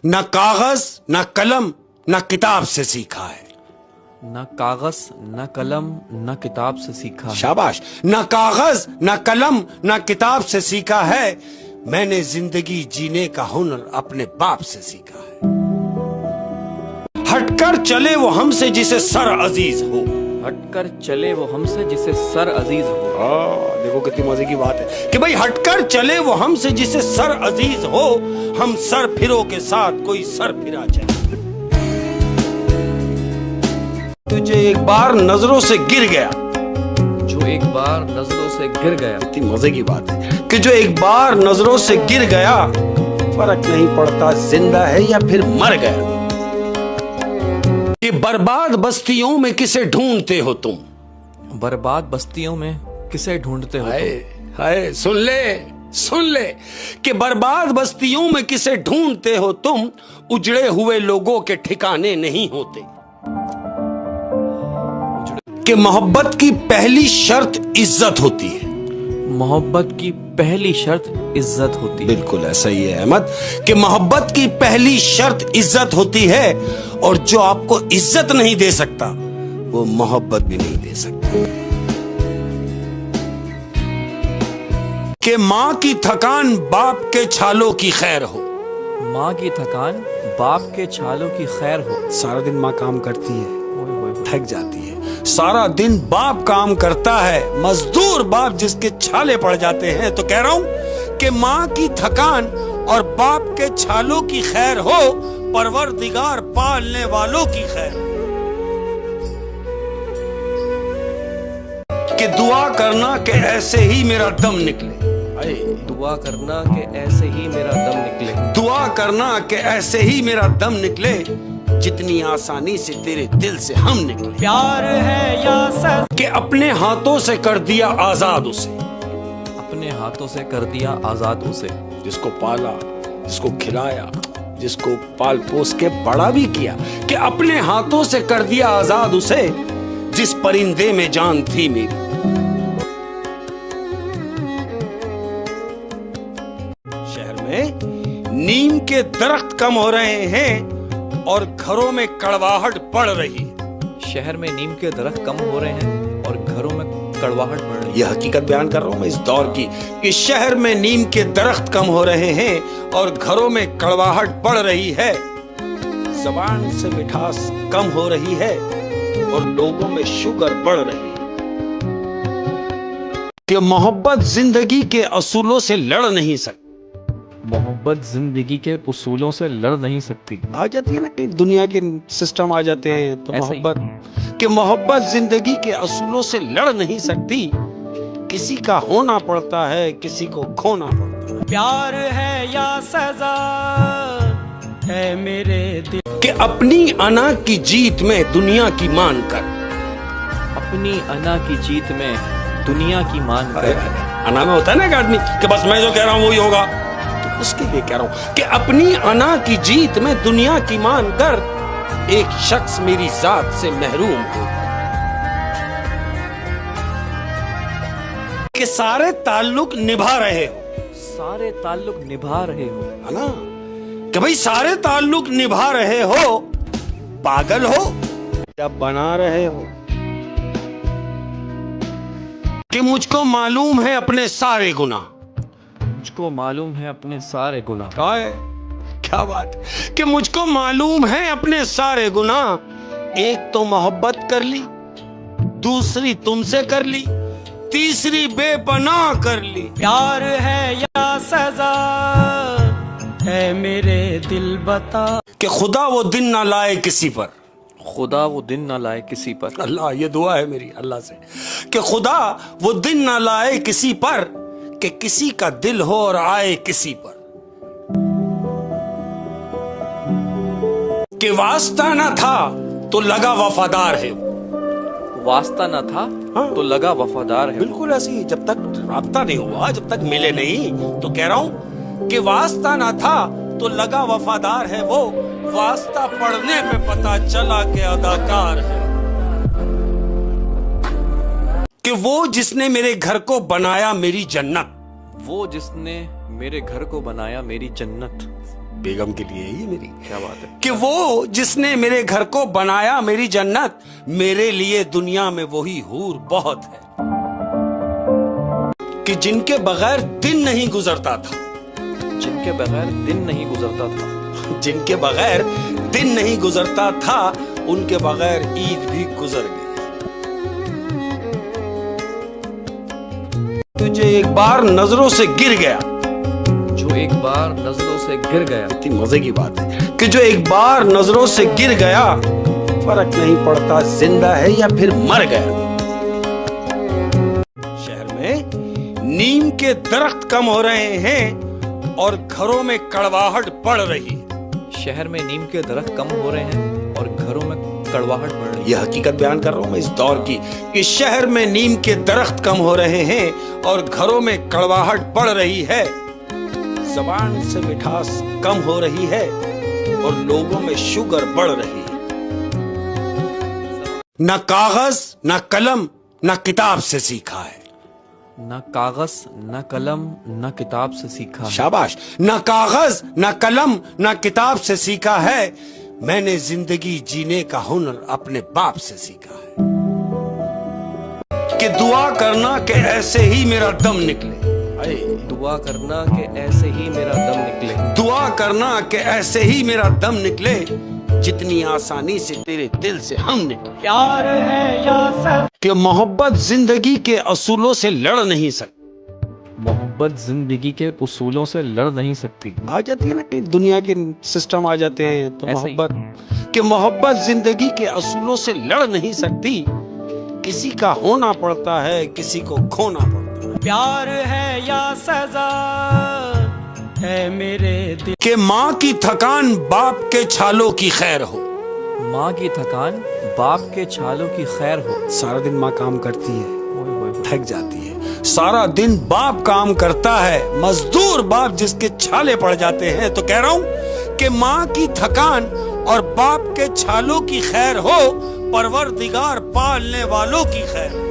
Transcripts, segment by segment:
न कागज न कलम न किताब से सीखा है। न कागज न कलम न किताब से सीखा है। शाबाश। न कागज न कलम न किताब से सीखा है, मैंने जिंदगी जीने का हुनर अपने बाप से सीखा है। हटकर चले वो हमसे जिसे सर अजीज हो। हटकर चले वो हमसे जिसे सर अजीज हो। देखो कितनी मजे की बात है कि भाई हटकर चले वो हमसे जिसे सर अजीज हो, हम सर फिरो के साथ कोई सर फिरा चले। तुझे एक बार नजरों से गिर गया, जो एक बार नजरों से गिर गया। कितनी मजे की बात है कि जो एक बार नजरों से गिर गया, फर्क नहीं पड़ता जिंदा है या फिर मर गया। कि बर्बाद बस्तियों में किसे ढूंढते हो तुम। बर्बाद बस्तियों में किसे ढूंढते हो तुम। हाय सुन ले कि बर्बाद बस्तियों में किसे ढूंढते हो तुम, उजड़े हुए लोगों के ठिकाने नहीं होते। कि मोहब्बत की पहली शर्त इज्जत होती है। मोहब्बत की पहली शर्त इज्जत होती है। बिल्कुल ऐसा ही है अहमद कि मोहब्बत की पहली शर्त इज्जत होती है, और जो आपको इज्जत नहीं दे सकता वो मोहब्बत भी नहीं दे सकता। कि माँ की थकान बाप के छालों की खैर हो। माँ की थकान बाप के छालों की खैर हो। सारा दिन माँ काम करती है, थक जाती है। सारा दिन बाप काम करता है, मजदूर बाप जिसके छाले पड़ जाते हैं। तो कह रहा हूं कि माँ की थकान और बाप के छालों की खैर हो, परवरदिगार पालने वालों की खैर। कि दुआ करना कि ऐसे ही मेरा दम निकले। दुआ करना कि ऐसे ही मेरा दम निकले। दुआ करना कि ऐसे ही मेरा दम निकले, जितनी आसानी से तेरे दिल से हम निकले। प्यार है या सर कि अपने हाथों से कर दिया आजाद उसे। अपने हाथों से कर दिया आजाद उसे। जिसको पाला, जिसको खिलाया, जिसको पाल पोस के बड़ा भी किया। कि अपने हाथों से कर दिया आजाद उसे, जिस परिंदे में जान थी मेरी। शहर में नीम के दरख्त कम हो रहे हैं और घरों में कड़वाहट बढ़ रही है। शहर में नीम के दरख्त कम हो रहे हैं और घरों में कड़वाहट बढ़ रही है। यह हकीकत बयान कर रहा हूं मैं इस दौर की कि शहर में नीम के दरख्त कम हो रहे हैं और घरों में कड़वाहट बढ़ रही है। ज़बान से मिठास कम हो रही है और लोगों में शुगर बढ़ रही है। कि मोहब्बत जिंदगी के असूलों से लड़ नहीं सकती। मोहब्बत जिंदगी के उसूलों से लड़ नहीं सकती। आ जाती है ना कि दुनिया के सिस्टम आ जाते हैं तो मोहब्बत कि मोहब्बत जिंदगी के असूलों से लड़ नहीं सकती। किसी का होना पड़ता है, किसी को खोना पड़ता है। प्यार है या सजा है मेरे दिल। कि अपनी अना की जीत में दुनिया की मान कर। अपनी अना की जीत में दुनिया की मान कर। अना में होता है ना एक आदमी कि बस मैं जो कह रहा हूं वही होगा, तो उसके लिए कह रहा हूं कि अपनी अना की जीत में दुनिया की मान कर, एक शख्स मेरी जात से महरूम हो। कि सारे ताल्लुक निभा रहे हो। सारे ताल्लुक निभा रहे हो, है ना कि भाई सारे ताल्लुक निभा रहे हो, पागल हो या बना रहे हो। कि मुझको मालूम है अपने सारे गुनाह। मुझको मालूम है अपने सारे गुनाह। क्या बात है कि मुझको मालूम है अपने सारे गुनाह। एक तो मोहब्बत कर ली, दूसरी तुमसे कर ली, तीसरी बेपनाह कर ली। प्यार है या सजा है मेरे दिल बता। कि खुदा वो दिन ना लाए किसी पर। खुदा वो दिन ना लाए किसी पर। अल्लाह, ये दुआ है मेरी अल्लाह से कि खुदा वो दिन ना लाए किसी पर, कि किसी का दिल हो और आए किसी पर। कि वास्ता ना था तो लगा वफादार है। वास्ता ना था तो लगा वफादार है। बिल्कुल ऐसी ही, जब तक राब्ता नहीं हुआ, जब तक मिले नहीं, तो कह रहा हूं कि वास्ता ना था तो लगा वफादार है वो। वास्ता पढ़ने में पता चला कि अदाकार है। कि वो जिसने मेरे घर को बनाया मेरी जन्नत। वो जिसने मेरे घर को बनाया मेरी जन्नत। بیگم کے لیے یہ میری کیا بات ہے. کہ وہ جس نے میرے گھر کو بنایا میری جنت، میرے لیے دنیا میں وہی حور بہت ہے. کہ جن کے بغیر دن نہیں گزرتا تھا، جن کے بغیر دن نہیں گزرتا تھا، جن کے بغیر دن نہیں گزرتا تھا، ان کے بغیر عید بھی گزر گئی. تجھے ایک بار نظروں سے گر گیا، جو ایک بار نظروں سے گر گیا. اتنی مزے کی بات ہے کہ جو ایک بار نظروں سے گر گیا، فرق نہیں پڑتا زندہ ہے یا پھر مر گیا. شہر میں نیم کے درخت کم ہو رہے ہیں اور گھروں میں کڑواہٹ بڑھ رہی ہے. شہر میں نیم کے درخت کم ہو رہے ہیں اور گھروں میں کڑواہٹ بڑھ رہی ہے. یہ حقیقت بیان کر رہا ہوں میں اس دور کی کہ شہر میں نیم کے درخت کم ہو رہے ہیں اور گھروں میں کڑواہٹ بڑھ رہی ہے. زبان سے مٹھاس کم ہو رہی ہے اور لوگوں میں شوگر بڑھ رہی ہے. نہ کاغذ نہ قلم نہ کتاب سے سیکھا ہے. نہ کاغذ نہ قلم نہ کتاب سے سیکھا ہے. شاباش. نہ کاغذ نہ قلم نہ کتاب سے سیکھا ہے، میں نے زندگی جینے کا ہنر اپنے باپ سے سیکھا ہے. کہ دعا کرنا کہ ایسے ہی میرا دم نکلے. دعا کرنا کہ ایسے ہی میرا دم نکلے. دعا کرنا کہ ایسے ہی میرا دم نکلے، جتنی آسانی سے تیرے دل سے ہم نکلے. پیار ہے یا سب کہ محبت زندگی کے اصولوں سے لڑ نہیں سکتی. محبت زندگی کے اصولوں سے لڑ نہیں سکتی. آ جاتی ہے نا کہ دنیا کے سسٹم آ جاتے ہیں تو ایسے ہی. محبت کہ محبت زندگی کے اصولوں سے لڑ نہیں سکتی. کسی کا ہونا پڑتا ہے، کسی کو کھونا پڑتا ہے. پیار ہے یا سزا ہے میرے دل کہ ماں کی تھکان باپ کے چھالوں کی خیر ہو. ماں کی تھکان باپ کے چھالوں کی خیر ہو. سارا دن ماں کام کرتی ہے، تھک جاتی ہے. سارا دن باپ کام کرتا ہے، مزدور باپ جس کے چھالے پڑ جاتے ہیں. تو کہہ رہا ہوں کہ ماں کی تھکان اور باپ کے چھالوں کی خیر ہو، پروردگار پالنے والوں کی خیر ہو.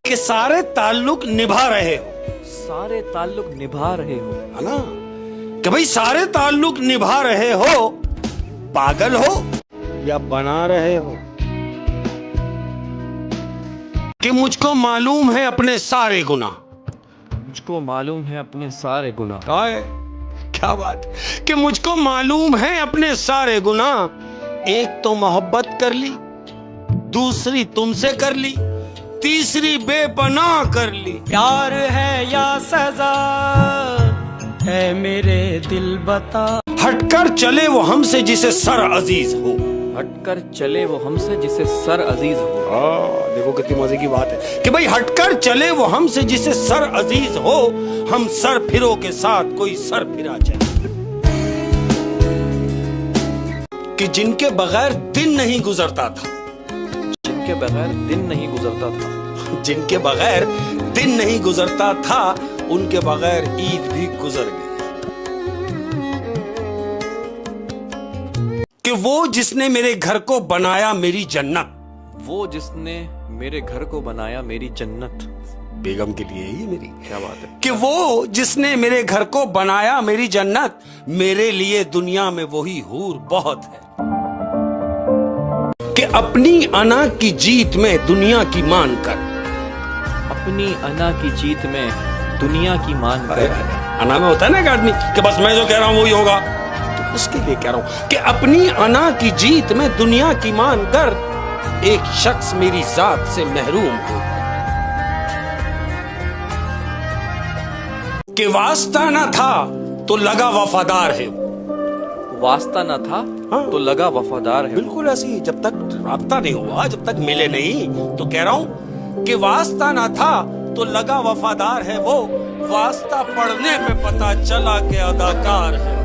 کہ سارے تعلق نبھا رہے ہو. سارے تعلق نبھا رہے ہو. ہے نا کہ بھئی سارے تعلق نبھا رہے ہو، پاگل ہو یا بنا رہے ہو. کہ مجھ کو معلوم ہے اپنے سارے گناہ. مجھ کو معلوم ہے اپنے سارے گناہ. آئے کیا بات کہ مجھ کو معلوم ہے اپنے سارے گناہ. ایک تو محبت کر لی، دوسری تم سے کر لی، تیسری بے پناہ کر لی. پیار ہے یا سزا ہے میرے دل بتا. ہٹ کر چلے وہ ہم سے جسے سر عزیز ہو. ہٹ کر چلے وہ ہم سے جسے سر عزیز ہو. دیکھو کتنی مزے کی بات ہے کہ بھئی ہٹ کر چلے وہ ہم سے جسے سر عزیز ہو. ہم سر پھرو کے ساتھ کوئی سر پھرا چلے. کہ جن کے بغیر دن نہیں گزرتا تھا، جن کے بغیر دن نہیں گزرتا تھا، جن کے بغیر دن نہیں گزرتا تھا، ان کے بغیر عید بھی گزر گئی. کہ وہ جس نے میرے گھر کو بنایا میری جنت. وہ جس نے میرے گھر کو بنایا میری جنت. بیگم کے لیے یہ میری کیا بات ہے. کہ وہ جس نے میرے گھر کو بنایا میری جنت، میرے لیے دنیا میں وہی حور بہت ہے. کہ اپنی انا کی جیت میں دنیا کی مان کر. اپنی انا کی جیت میں دنیا کی مان کر. انا میں ہوتا ہے نا ایک آدمی کہ بس میں جو کہہ رہا ہوں وہی ہوگا، تو اس کے لیے کہہ رہا ہوں کہ اپنی انا کی جیت میں دنیا کی مان کر، ایک شخص میری ذات سے محروم ہو. کہ واسطہ نہ تھا تو لگا وفادار ہے. واسطہ نہ تھا تو لگا وفادار ہے. بالکل ایسی، جب تک رابطہ نہیں ہوا، جب تک ملے نہیں، تو کہہ رہا ہوں کہ واسطہ نہ تھا تو لگا وفادار ہے وہ. واسطہ پڑھنے میں پتا چلا کہ اداکار ہے.